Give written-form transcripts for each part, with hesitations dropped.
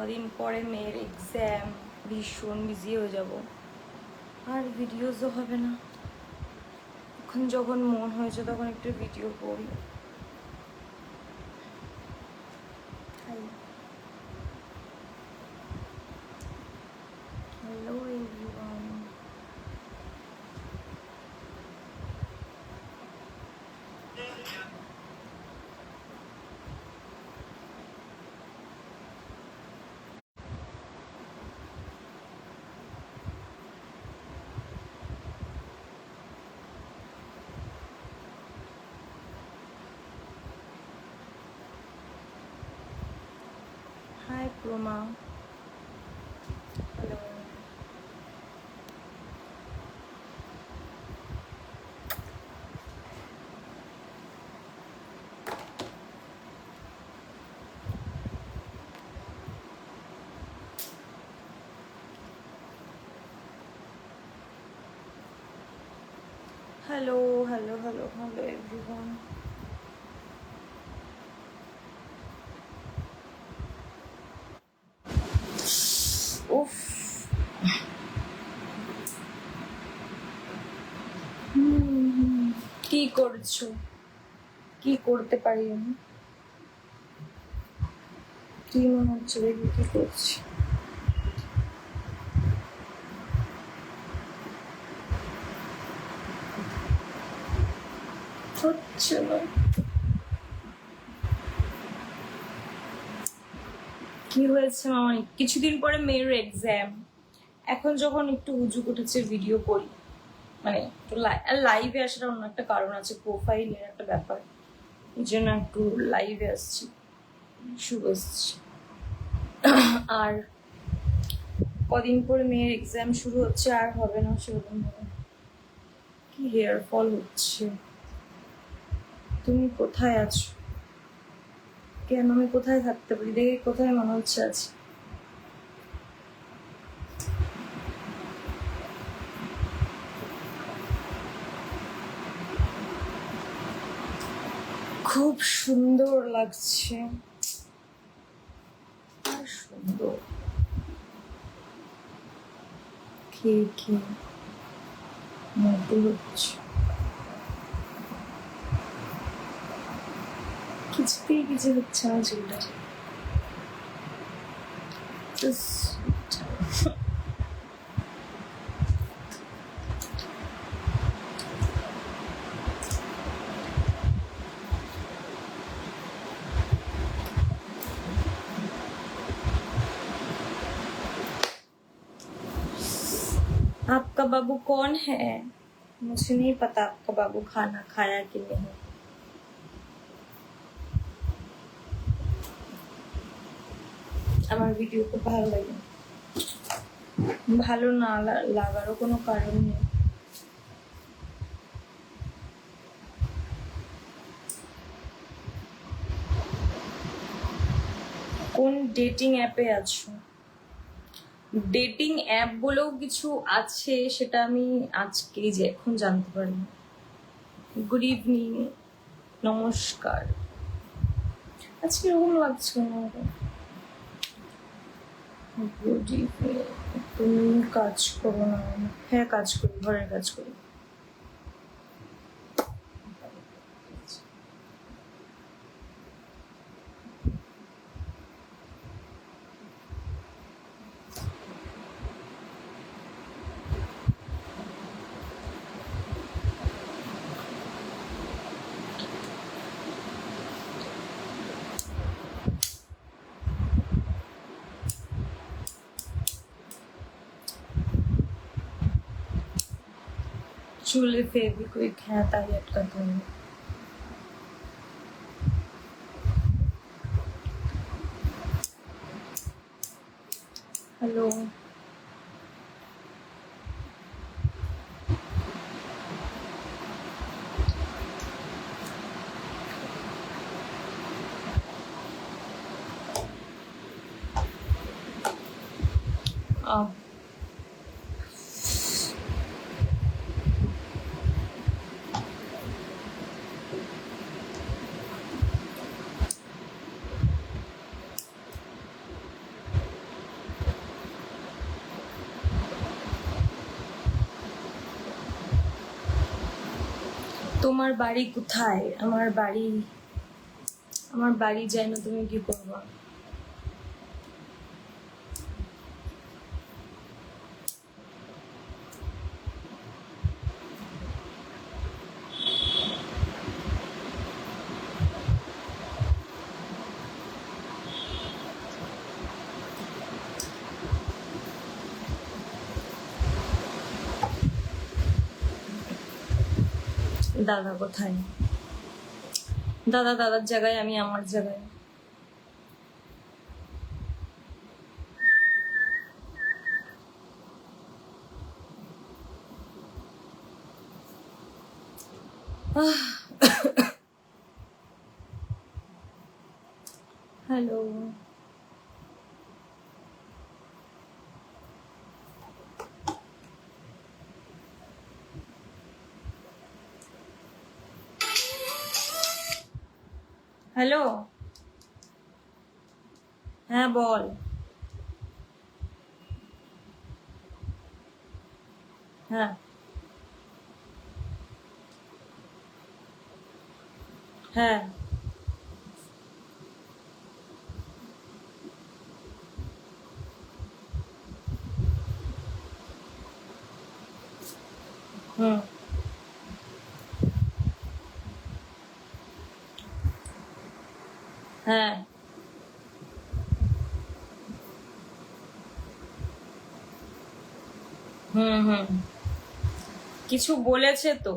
কদিন পরে মেয়ের এক্সাম, ভীষণ বিজি হয়ে যাব, আর ভিডিওসও হবে না। এখন যখন মন হয়েছে তখন একটু ভিডিও করি। Hello everyone, hi Proma, hello. Hello hello hello hello everyone. উফ, কি করছো? কি করতে পারি আমি? কি মনে হচ্ছে দেখি কি করছি? হচ্ছে না। কি হয়েছে মামাই? কিছুদিন পরে মেয়ের এক্সাম, এখন যখন একটু হুজুক উঠেছে ভিডিও করি, মানে লাইভে আসার অন্য একটা কারণ আছে, প্রোফাইলের একটা ব্যাপার, এই জন্য একটু লাইভে আসছি, শুভ এসছি। আর কদিন পরে মেয়ের এক্সাম শুরু হচ্ছে, আর হবে না সেরকম ভাবে। কি হেয়ার ফল হচ্ছে? তুমি কোথায় আছো? কেন আমি কোথায় থাকতে পারি? দেখে কোথায় মনে হচ্ছে আছি? খুব সুন্দর লাগছে, আর সুন্দর খেয়ে খেয়ে মোটু হচ্ছে। কিছুতেই কিছু হচ্ছে না চুলটা। आपका बाबू कौन है? मुझे नहीं पता आपका बाबू खाना खाया कि नहीं। আমার ভিডিও খুব ভালো লাগে, ভালো না লাগারও কোনো কারণ নেই। কোন ডেটিং অ্যাপে আছো? ডেটিং অ্যাপ বলেও কিছু আছে, সেটা আমি আজকেই যে এখন জানতে পারি। গুড ইভিনিং, নমস্কার। আজকে এরকম লাগছে না। Good evening. তুমি কাজ করো না? হ্যাঁ কাজ করি, ঘরের কাজ করি। चूल्हे फेविक्विक है ताकि अटकाते हैं। हेलो आओ। তোমার বাড়ি কোথায়? আমার বাড়ি যায় না, তুমি কি করবা? দাদা কোথায়? দাদার জায়গায়, আমি আমার জায়গায়। হ্যালো, হ্যালো, হ্যাঁ বল। হ্যাঁ হ্যাঁ হুম হ্যাঁ হুম, কিছু বলেছে তো?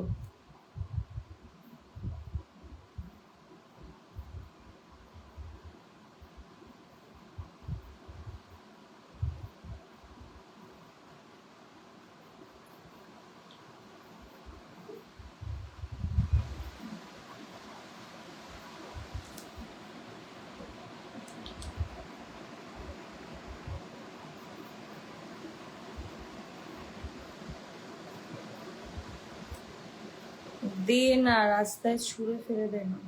দে না, রাস্তায় ছুঁড়ে ফেলে দে না।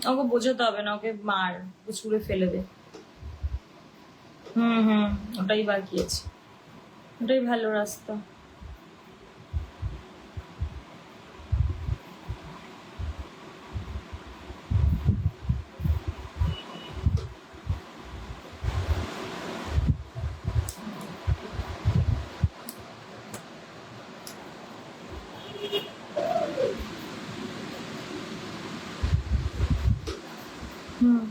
ওকে বোঝাতে হবে না, ওকে মার, ওকে ছুঁড়ে ফেলে দে। হুম, ওটাই বাকি আছে, ওটাই ভালো রাস্তা। হুম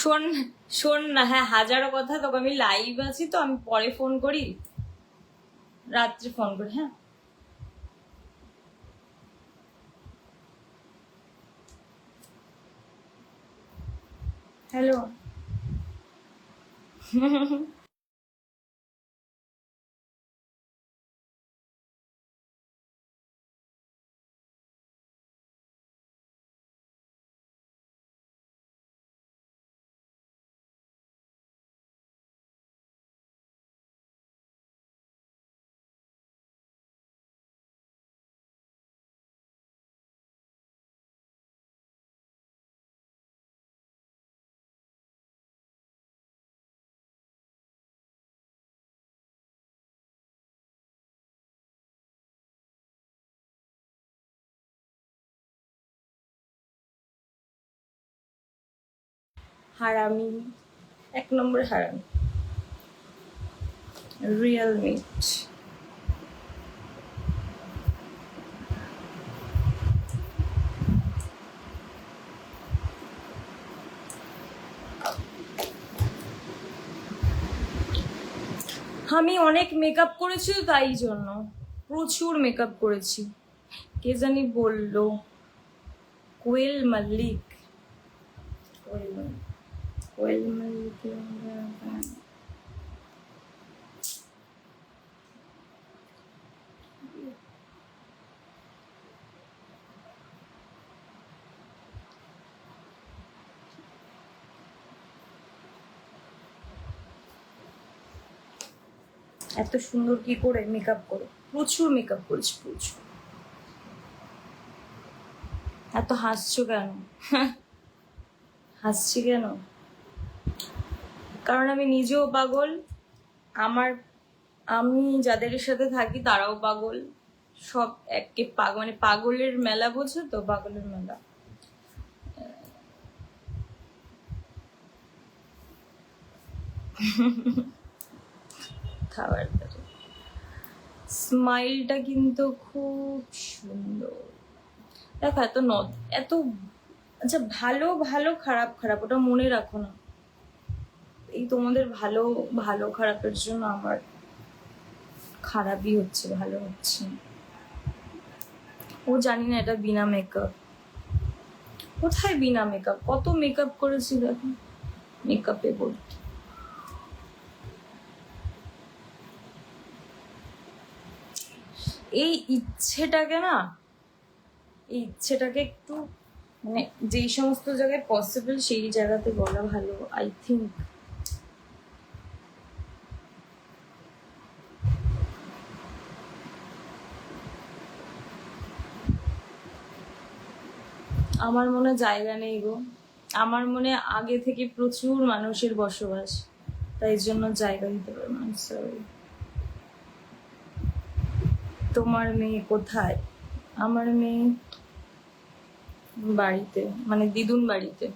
শোন, শোন না, হ্যাঁ হাজারো কথা, তোকে আমি লাইভ আছি তো, আমি পরে ফোন করি, রাত্রে ফোন করি, হ্যাঁ। হ্যালো। হারামি, এক নম্বর হারামি, রিয়েল মিট। আমি অনেক মেকআপ করেছি তো, তাই জন্য প্রচুর মেকআপ করেছি। কে জানি বললো, কোয়েল মল্লিক, কোয়েল মল্লিক। এত সুন্দর কি করে মেকআপ করে, প্রচুর মেকআপ করেছি, প্রচুর। এত হাসছো কেন? হাসছি কেন? কারণ আমি নিজেও পাগল, আমার আমি যাদের সাথে থাকি তারাও পাগল, সব একে মানে পাগলের মেলা, বোঝো তো, পাগলের মেলা। খাবার স্মাইলটা কিন্তু খুব সুন্দর। দেখো এত এত, আচ্ছা ভালো ভালো খারাপ খারাপ ওটা মনে রাখো না। এই তোমাদের ভালো ভালো খারাপের জন্য আমার খারাপই হচ্ছে, ভালো হচ্ছে না। ও জানি না এটা বিনা মেকআপ, কোথায় বিনা মেকআপ, কত মেকআপ করেছি দেখো, মেকআপে ভর্তি। এই ইচ্ছেটাকে না, এই ইচ্ছেটাকে একটু মানে যেই সমস্ত জায়গায় পসিবল সেই জায়গাতে বলা ভালো, আই থিঙ্ক। আমার মনে জায়গা নেই গো, আমার মনে আগে থেকে প্রচুর মানুষের বসবাস, তাই জন্য জায়গা দিতে পারবো না, সরি। তোমার মেয়ে কোথায়? আমার মেয়ে বাড়িতে, মানে দিদুন বাড়িতে।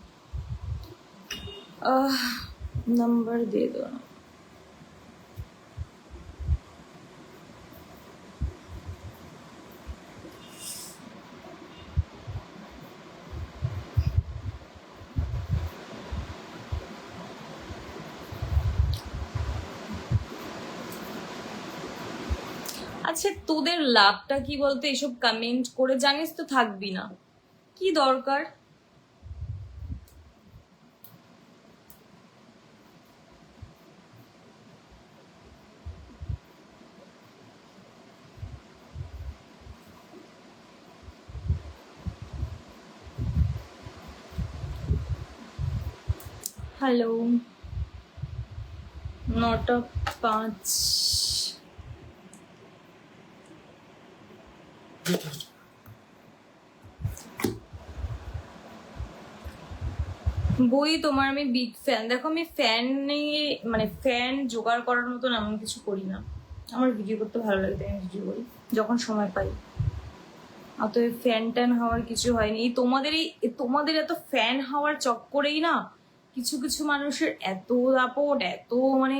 নাম্বার দিয়ে দাও। আচ্ছা তোদের লাভটা কি বলতো, এসব কমেন্ট করে, জানিস তো থাকবি না, কি দরকার? হ্যালো, 9:05। বই তোমার আমি বিগ ফ্যান। দেখো আমি ফ্যান নিয়ে মানে ফ্যান জোগাড় করার মতন এমন কিছু করি না, আমার ভিডিও করতে ভালো লাগে তাই আমি ভিডিও করি যখন সময় পাই। অতএব ফ্যান ট্যান হওয়ার কিছু হয়নি। এই তোমাদের এত ফ্যান হওয়ার চক্করেই না কিছু কিছু মানুষের এত দাপট, এত মানে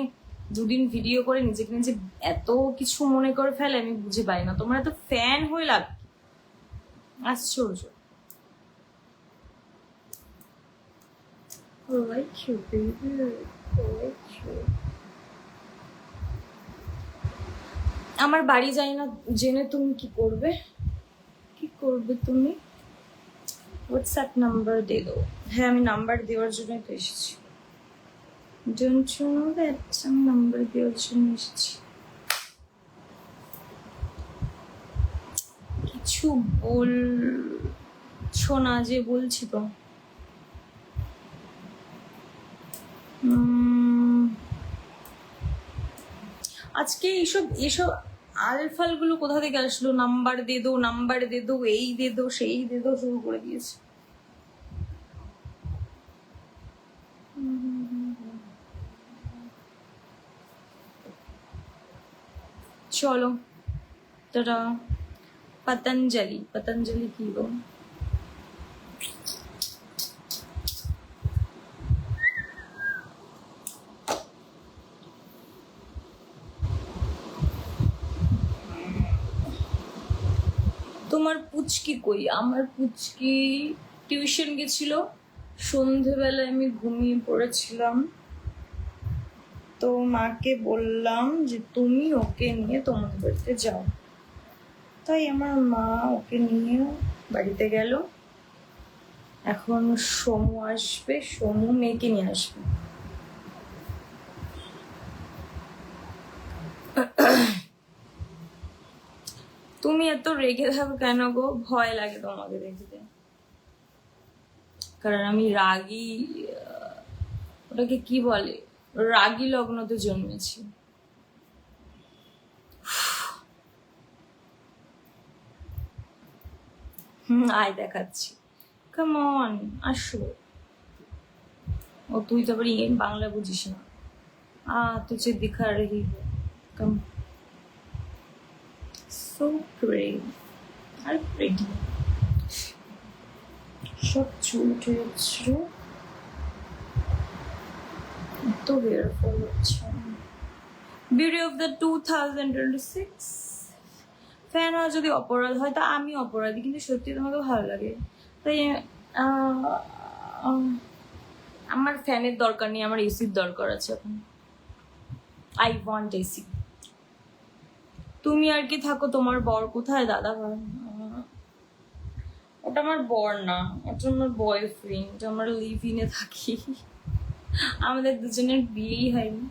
দুদিন ভিডিও করে নিজেকে নিজে এত কিছু মনে করে ফেলে, আমি বুঝে পাই না তোমরা এত ফ্যান হয়ে লাভ। আশ্চর্য। আমার বাড়ি যাই না জেনে তুমি কি করবে, কি করবে তুমি? হোয়াটসঅ্যাপ নাম্বার দিয়ে দাও। হ্যাঁ আমি নাম্বার দেওয়ার জন্যই তো এসেছি, ডোন্ট ইউ নো দ্যাট আমি নাম্বার দেওয়ার জন্য এসেছি। কিছু বলছো না যে? বলছি তো। আজকে এইসব এসব আলফাল গুলো কোথা থেকে আসলো? নাম্বার দে দো, নাম্বার দে দো, এই দে দো, সেই দে দো, শুরু করে দিয়েছে। চলো তারা। পতঞ্জলি, পতঞ্জলি কি গো? তোমার পুচকি কই? আমার পুচকি টিউশন গেছিল, সন্ধেবেলায় আমি ঘুমিয়ে পড়েছিলাম, তো মাকে বললাম যে তুমি ওকে নিয়ে তোমাদের বাড়িতে যাও, তাই আমার মা ওকে নিয়ে বাড়িতে গেল। এখন সমু আসবে, সমু মেয়েকে নিয়ে আসবে। তুমি এত রেগে থাকো কেন গো? ভয় লাগে তোমাকে দেখতে, কারণ আমি রাগী, ওটাকে কি বলে, রাগী লগ্নতে জন্মেছি। আয় দেখাচ্ছি, কাম অন, আসো। ও তুই তো আবার বাংলা বুঝিস না। তুঝে দিখা রহি হো, কাম। সো প্রেটি, আর প্রেটি। সব চুল উঠে যাচ্ছিল, এত হেয়ার ফল হচ্ছে। Beauty of the 2026। ফ্যান হওয়া যদি অপরাধ হয় তা আমি অপরাধী, কিন্তু সত্যি তোমাকে ভালো লাগে তাই। আমার ফ্যানের দরকার নেই, আমার এসির দরকার আছে এখন। I want AC. তুমি আর কি থাকো, তোমার বর কোথায় দাদা ভাই? ওটা আমার বর না, ওটা আমার বয়ফ্রেন্ড, আমরা লিভ ইনে থাকি, আমাদের দুজনের বিয়েই হয়নি।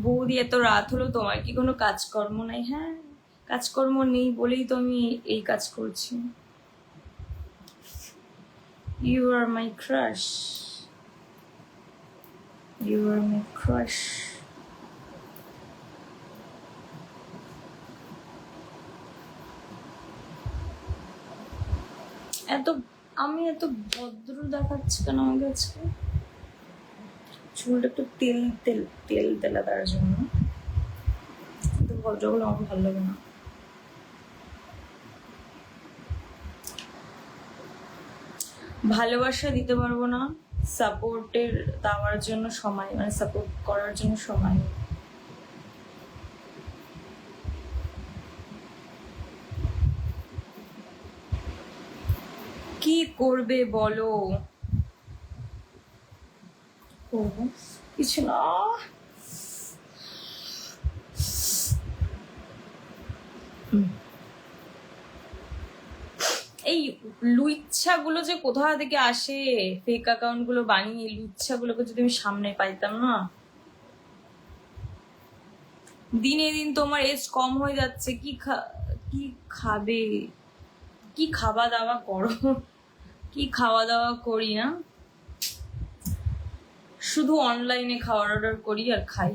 বৌদি এত রাত হলো, তোমার কি কোনো কাজকর্ম নাই? হ্যাঁ, কাজকর্ম নেই বলেই তো আমি এই কাজ করছি। You are my crush, you are my crush. আমি এত ভদ্র দেখাচ্ছি কেন আমাকে আজকে? চুলটা একটু তেল তেল তেল তেলা, তার জন্য এত ভদ্রগুলো আমার ভালো লাগে না। ভালোবাসা দিতে পারবো না, সাপোর্টের দেওয়ার জন্য সময়, মানে সাপোর্ট করার জন্য সময়। কি করবে বলো? কিছু না। এই লুচ্ছা গুলো যে কোথা থেকে আসে, ফেক অ্যাকাউন্ট গুলো বানিয়ে, লুচ্ছা গুলোকে যদি আমি সামনে পাইতাম না। দিনে দিন তোমার এজ কম হয়ে যাচ্ছে, কি খাবে, কি খাওয়া দাওয়া করো? কি খাওয়া দাওয়া করি না, শুধু অনলাইনে খাওয়ার অর্ডার করি আর খাই।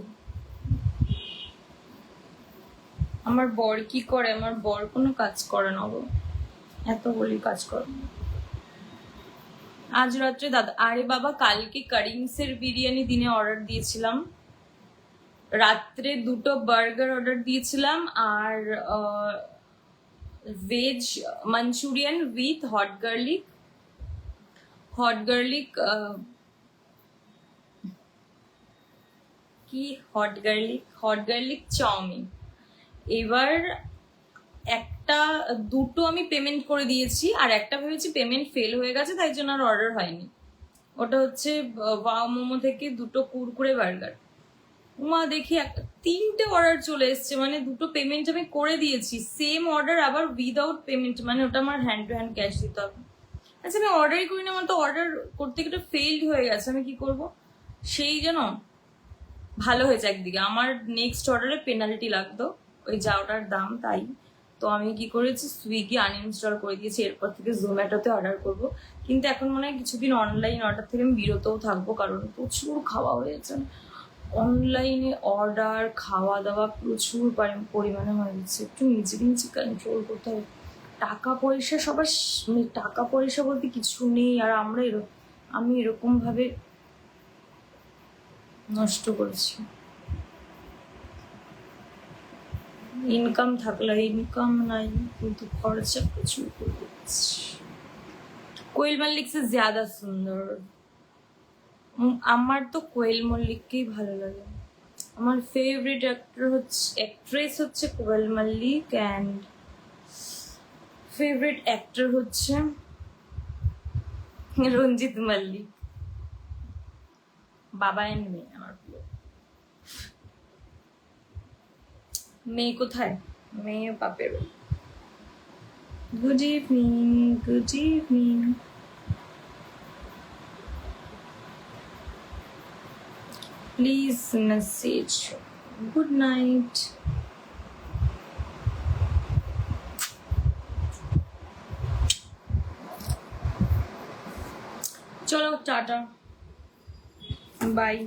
আমার বর কি করে? আমার বর কোনো কাজ করে না গো, এত বলি কাজ করে। আজ রাত্রে দাদা, আরে বাবা কালকে কারিমসের বিরিয়ানি দিনে অর্ডার দিয়েছিলাম, রাত্রে 2টো বার্গার অর্ডার দিয়েছিলাম, আর veg Manchurian with hot garlic কি হট গার্লিক চাউমিন। এবার দুটো আমি পেমেন্ট করে দিয়েছি, আর একটা ভেবেছি পেমেন্ট ফেল হয়ে গেছে, তাই জন্য আর অর্ডার হয়নি। ওটা হচ্ছে ওয়াও মোমো থেকে 2টো কুরকুরে বার্গার। উমা দেখি 3টে অর্ডার চলে এসছে, মানে 2টো পেমেন্ট আমি করে দিয়েছি, সেম অর্ডার আবার উইদাউট পেমেন্ট, মানে ওটা আমার হ্যান্ড টু হ্যান্ড ক্যাশ দিতে হবে। আচ্ছা আমি অর্ডারই করি না, আমার তো অর্ডার করতে গিয়ে ফেইল্ড হয়ে গেছে, আমি কি করব? সেই জন্য ভালো হয়েছে একদিকে, আমার নেক্সট অর্ডারে পেনাল্টি লাগতো, ওই যা ওটার দাম তাই। তো আমি কি করেছি, সুইগি আনইনস্টল করে দিয়েছি, এরপর থেকে জোম্যাটোতে অর্ডার করব। কিন্তু এখন মনে হয় কিছুদিন অনলাইন অর্ডার থেকে আমি বিরতও থাকবো, কারণ প্রচুর খাওয়া হয়েছে অনলাইনে অর্ডার, খাওয়া দাওয়া প্রচুর পরিমাণে হয়ে যাচ্ছে। একটু নিজে কন্ট্রোল করতে হবে। টাকা পয়সা সবার, মানে টাকা পয়সা বলতে কিছু নেই, আর আমি এরকম ভাবে নষ্ট করেছি। ইনকাম থাকলে, ইনকাম নাই, কিন্তু খরচা প্রচুর করে দিচ্ছি। কোয়েল মল্লিক সে জ্যাদা সুন্দর। আমার তো কোয়েল মল্লিককেই ভালো লাগে। আমার ফেভারিট অ্যাক্ট্রেস হচ্ছে Koel Mallick, and favourite actor হচ্ছে রঞ্জিত মল্লিক। বাবা এন্ড মেয়ে আমার প্রিয়। মেয়ে কোথায়? মেয়ে বাপের। Good evening, good evening. Please message good night. চলো tata, bye.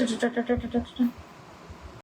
Tata tata tata tata.